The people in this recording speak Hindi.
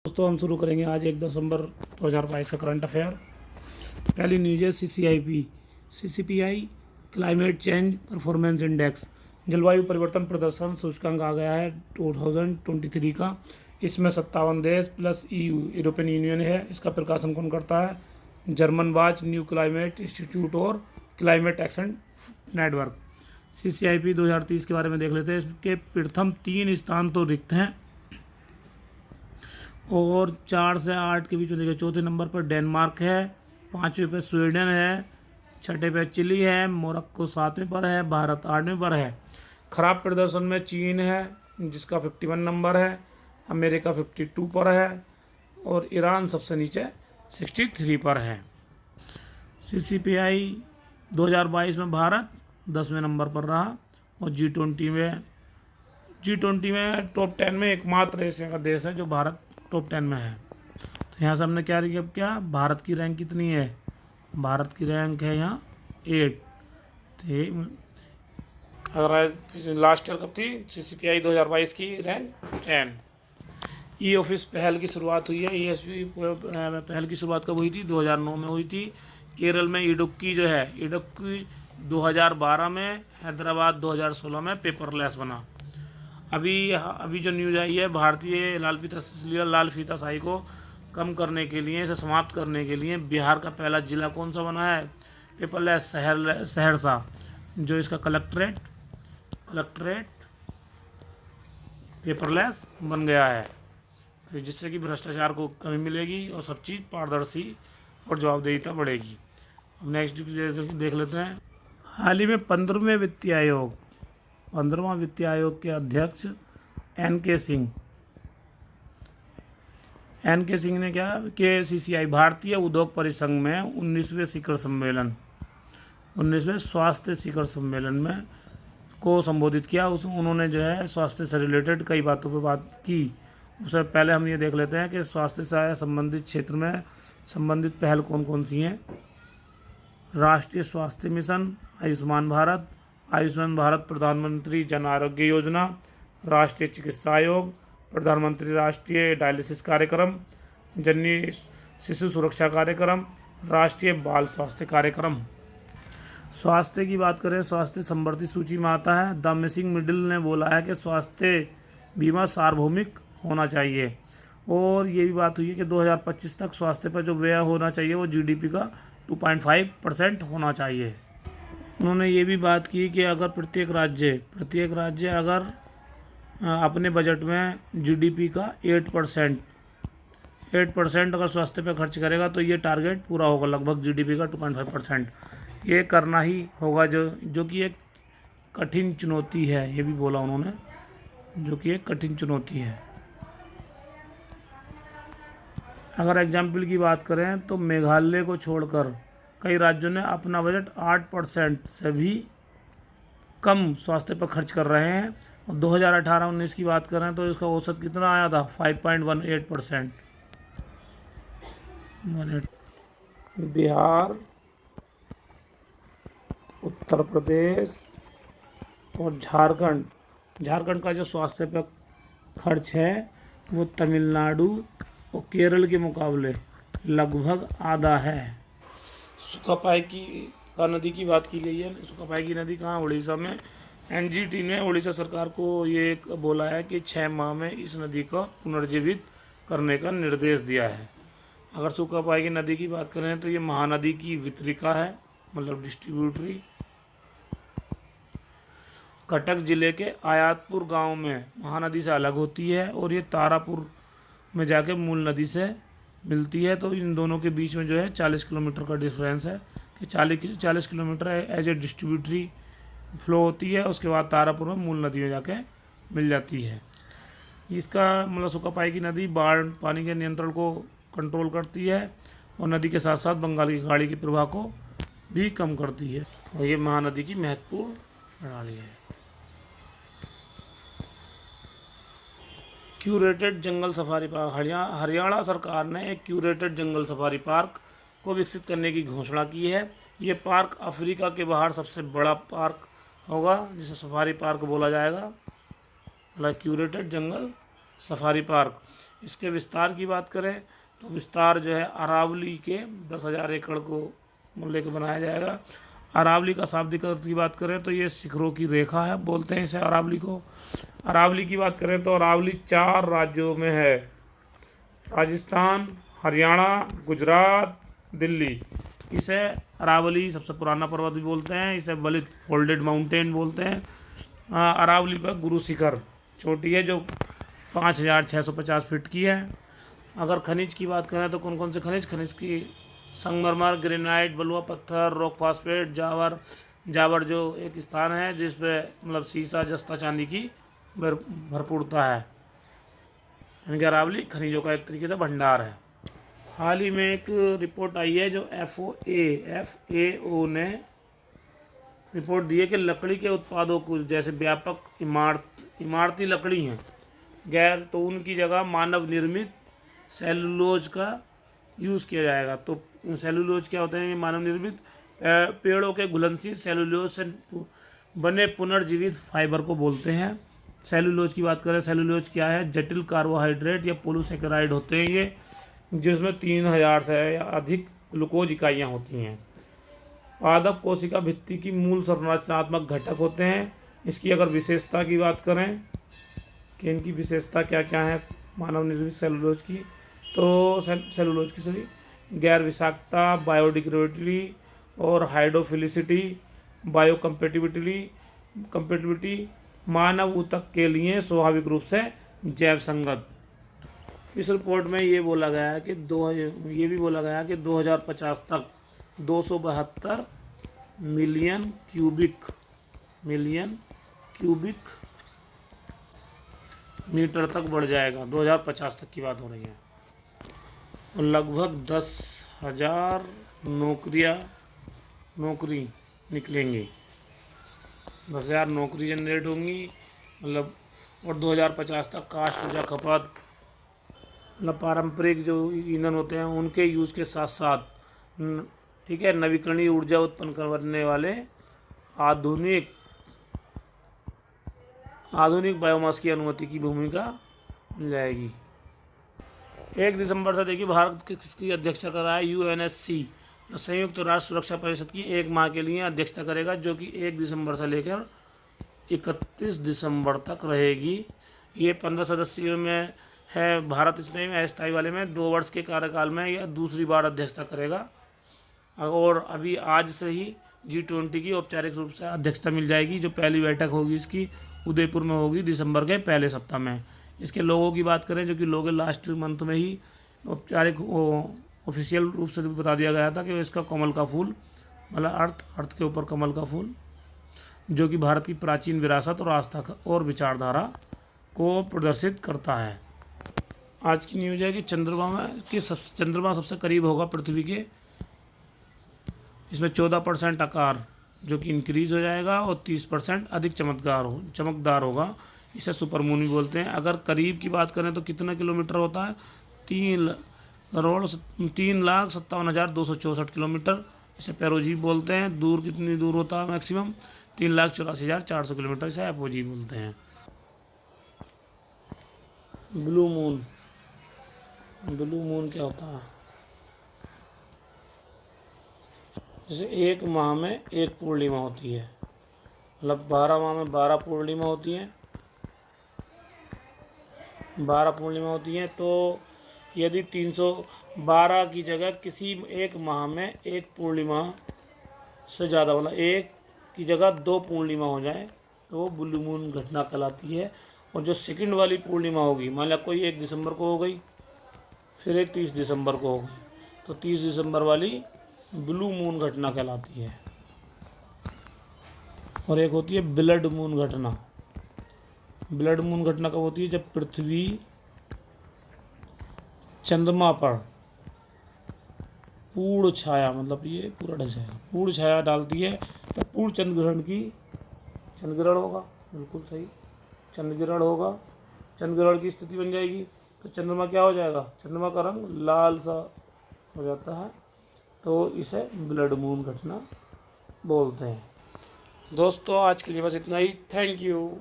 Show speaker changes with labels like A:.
A: दोस्तों हम शुरू करेंगे आज 1 दिसंबर 2022 का करंट अफेयर। पहली न्यूज है CCPI climate change performance index, जलवायु परिवर्तन प्रदर्शन सूचकांक आ गया है 2023 का। इसमें 57 देश प्लस EU यूरोपियन यूनियन है। इसका प्रकाशन कौन करता है? German watch, new climate institute और क्लाइमेट एक्शन नेटवर्क। CCIP 2030 के बारे में देख लेते हैं। इसके प्रथम 3 स्थान तो रिक्त हैं और 4 से 8 के बीच में देखिए। चौथे नंबर पर डेनमार्क है, 5वें पर स्वीडन है, 6ठे पे चिली है, मोरक्को 7वें पर है, भारत 8वें पर है। खराब प्रदर्शन में चीन है जिसका 51 नंबर है, अमेरिका 52 पर है और ईरान सबसे नीचे 63 पर है। CCPI 2022 में भारत 10वें नंबर पर रहा और G20 में टॉप 10 में एकमात्र एशिया का देश है जो भारत टॉप 10 में है। तो यहाँ से हमने क्या रिकैप किया, भारत की रैंक कितनी है? भारत की रैंक है यहाँ 8। अगर लास्ट ईयर कब थी CCPI 2022 की रैंक 10। ई ऑफिस पहल की शुरुआत हुई है। ESP पहल की शुरुआत कब हुई थी? 2009 में हुई थी। केरल में इडुक्की जो है, इडुक्की 2012 में, हैदराबाद 2016 में पेपरलेस बना। अभी जो न्यूज़ आई है, भारतीय लाल फीताशाही को कम करने के लिए, इसे समाप्त करने के लिए बिहार का पहला जिला कौन सा बना है? पेपरलेस सहरसा, जो इसका कलेक्ट्रेट पेपरलेस बन गया है। तो जिससे कि भ्रष्टाचार को कमी मिलेगी और सब चीज़ पारदर्शी और जवाबदेहिता बढ़ेगी। अब नेक्स्ट देख लेते हैं। हाल ही में 15वां वित्तीय आयोग के अध्यक्ष NK सिंह ने क्या कि CCI भारतीय उद्योग परिसंघ में 19वें स्वास्थ्य शिखर सम्मेलन में को संबोधित किया। उन्होंने जो है स्वास्थ्य से रिलेटेड कई बातों पर बात की। उससे पहले हम ये देख लेते हैं कि स्वास्थ्य से संबंधित क्षेत्र में संबंधित पहल कौन कौन सी हैं। राष्ट्रीय स्वास्थ्य मिशन, आयुष्मान भारत प्रधानमंत्री जन आरोग्य योजना, राष्ट्रीय चिकित्सा आयोग, प्रधानमंत्री राष्ट्रीय डायलिसिस कार्यक्रम, जननी शिशु सुरक्षा कार्यक्रम, राष्ट्रीय बाल स्वास्थ्य कार्यक्रम। स्वास्थ्य की बात करें, स्वास्थ्य समवर्ती सूची में आता है। द मिसिंग मिडिल ने बोला है कि स्वास्थ्य बीमा सार्वभौमिक होना चाहिए। और ये भी बात हुई है कि 2025 तक स्वास्थ्य पर जो व्यय होना चाहिए वो GDP का 2.5% होना चाहिए। उन्होंने ये भी बात की कि अगर प्रत्येक राज्य अगर अपने बजट में GDP का 8% अगर स्वास्थ्य पे खर्च करेगा तो ये टारगेट पूरा होगा, लगभग GDP का 2.5%। ये करना ही होगा, जो कि एक कठिन चुनौती है, ये भी बोला उन्होंने, जो कि एक कठिन चुनौती है। अगर एग्जाम्पल की बात करें तो मेघालय को छोड़कर कई राज्यों ने अपना बजट 8% से भी कम स्वास्थ्य पर खर्च कर रहे हैं। और 2018-19 की बात करें तो इसका औसत कितना आया था? 5.18%। बिहार, उत्तर प्रदेश और झारखंड का जो स्वास्थ्य पर खर्च है वो तमिलनाडु और केरल के मुकाबले लगभग आधा है। सुखापाई का नदी की बात की गई है। सुखापाई की नदी कहाँ? उड़ीसा में। NGT ने उड़ीसा सरकार को ये बोला है कि 6 माह में इस नदी को पुनर्जीवित करने का निर्देश दिया है। अगर सुखापाई की नदी की बात करें तो ये महानदी की वितरिका है, मतलब डिस्ट्रीब्यूटरी। कटक जिले के आयातपुर गांव में महानदी से अलग होती है और ये तारापुर में जाके मूल नदी से मिलती है। तो इन दोनों के बीच में जो है 40 किलोमीटर का डिफरेंस है कि 40 kilometre as a distributary flow होती है। उसके बाद तारापुर में मूल नदी में जाके मिल जाती है। इसका मतलब सुखापाई की नदी बाढ़ पानी के नियंत्रण को कंट्रोल करती है और नदी के साथ साथ बंगाल की खाड़ी के प्रवाह को भी कम करती है और ये महानदी की महत्वपूर्ण प्रणाली है। क्यूरेटेड जंगल सफारी पार्क, हरियाणा सरकार ने एक क्यूरेटेड जंगल सफारी पार्क को विकसित करने की घोषणा की है। ये पार्क अफ्रीका के बाहर सबसे बड़ा पार्क होगा जिसे सफारी पार्क बोला जाएगा, मतलब क्यूरेटेड जंगल सफारी पार्क। इसके विस्तार की बात करें तो विस्तार जो है अरावली के 10,000 एकड़ को लेकर बनाया जाएगा। अरावली का शाब्दिक अर्थ की बात करें तो ये शिखरों की रेखा है, बोलते हैं इसे अरावली को। अरावली की बात करें तो अरावली 4 राज्यों में है, राजस्थान, हरियाणा, गुजरात, दिल्ली। इसे अरावली सबसे पुराना पर्वत भी बोलते हैं, इसे बलित फोल्डेड माउंटेन बोलते हैं। अरावली पर गुरु शिखर चोटी है जो 5,650 फीट की है। अगर खनिज की बात करें तो कौन कौन से खनिज की संगमरमर, ग्रेनाइट, बलुआ पत्थर, रॉक फास्फेट, जावर जो एक स्थान है जिस पे मतलब सीसा, जस्ता, चांदी की भरपूरता है। यानी कि अरावली खनिजों का एक तरीके से भंडार है। हाल ही में एक रिपोर्ट आई है जो FAO ने रिपोर्ट दी है कि लकड़ी के उत्पादों को जैसे व्यापक इमारती लकड़ी हैं गैर, तो उनकी जगह मानव निर्मित सेलुलोज का यूज़ किया जाएगा। तो सेलुलोज क्या होते हैं? ये मानव निर्मित पेड़ों के घुलनशील सेलुलोज से बने पुनर्जीवित फाइबर को बोलते हैं। सेलुलोज की बात करें, सेलुलोज क्या है? जटिल कार्बोहाइड्रेट या पोलीसेकेराइड होते हैं ये, जिसमें 3,000 से या अधिक ग्लूकोज इकाइयाँ होती हैं। पादप कोशिका भित्ति की मूल संरचनात्मक घटक होते हैं। इसकी अगर विशेषता की बात करें कि इनकी विशेषता क्या क्या है मानव निर्मित सेलुलोज की, तो सेलुलोज की गैर विषाक्तता, बायोडिग्रेडेबिलिटी और हाइड्रोफिलिसिटी, बायोकम्पेटिबिलिटी, मानव ऊतक के लिए स्वाभाविक रूप से जैव संगत। इस रिपोर्ट में ये भी बोला गया है कि 2050 तक 272 मिलियन क्यूबिक मीटर तक बढ़ जाएगा। 2050 तक की बात हो रही है। और लगभग 10,000 नौकरी निकलेंगी, 10,000 नौकरी जनरेट होंगी मतलब। और 2050 तक काष्ठ ऊर्जा खपत मतलब पारंपरिक जो ईंधन होते हैं उनके यूज़ के साथ साथ ठीक है, नवीकरणीय ऊर्जा उत्पन्न करने वाले आधुनिक बायोमास की अनुमति की भूमिका मिल जाएगी। 1 दिसंबर से देखिए भारत किसकी अध्यक्षता कर रहा है? UNSC, संयुक्त राष्ट्र सुरक्षा परिषद की 1 माह के लिए अध्यक्षता करेगा, जो कि 1 दिसंबर से लेकर 31 दिसंबर तक रहेगी। ये 15 सदस्यों में है भारत, इसमें अस्थायी वाले में 2 वर्ष के कार्यकाल में यह दूसरी बार अध्यक्षता करेगा। और अभी आज से ही G20 की औपचारिक रूप से अध्यक्षता मिल जाएगी। जो पहली बैठक होगी इसकी उदयपुर में होगी दिसंबर के पहले सप्ताह में। इसके लोगों की बात करें जो कि लोग लास्ट मंथ में ही औपचारिक ऑफिशियल रूप से बता दिया गया था कि इसका कमल का फूल मतलब अर्थ के ऊपर कमल का फूल, जो कि भारत की प्राचीन विरासत और आस्था और विचारधारा को प्रदर्शित करता है। आज की न्यूज़ है कि चंद्रमा सबसे करीब होगा पृथ्वी के। इसमें 14% आकार जो कि इंक्रीज हो जाएगा और 30% अधिक चमकदार होगा। इसे सुपरमून भी बोलते हैं। अगर करीब की बात करें तो कितना किलोमीटर होता है? 3,57,264 किलोमीटर। इसे पेरोजी बोलते हैं। दूर कितनी दूर होता है? Maximum 3,84,400 kilometre. इसे एपोजी बोलते हैं। ब्लू मून क्या होता है? जैसे 1 माह में 1 पूर्णिमा होती है, मतलब 12 माह में 12 पूर्णिमा होती हैं। 12 पूर्णिमा होती हैं, तो यदि 312 की जगह किसी 1 माह में 1 पूर्णिमा से ज़्यादा मतलब 1 की जगह 2 पूर्णिमा हो जाए तो वो ब्लू मून घटना कहलाती है। और जो सेकंड वाली पूर्णिमा होगी, मान लिया कोई 1 दिसंबर को हो गई, फिर एक 30 दिसंबर को हो गई, तो 30 दिसंबर वाली ब्लू मून घटना कहलाती है। और एक होती है ब्लड मून घटना। ब्लड मून घटना कब होती है? जब पृथ्वी चंद्रमा पर पूर्ण छाया, मतलब ये पूरा ढक जाएगा, पूर्ण छाया डालती है तो पूर्ण चंद्रग्रहण होगा। बिल्कुल सही, चंद्रग्रहण होगा। चंद्रग्रहण की स्थिति बन जाएगी तो चंद्रमा क्या हो जाएगा? चंद्रमा का रंग लाल सा हो जाता है, तो इसे ब्लड मून घटना बोलते हैं। दोस्तों आज के लिए बस इतना ही। Thank you.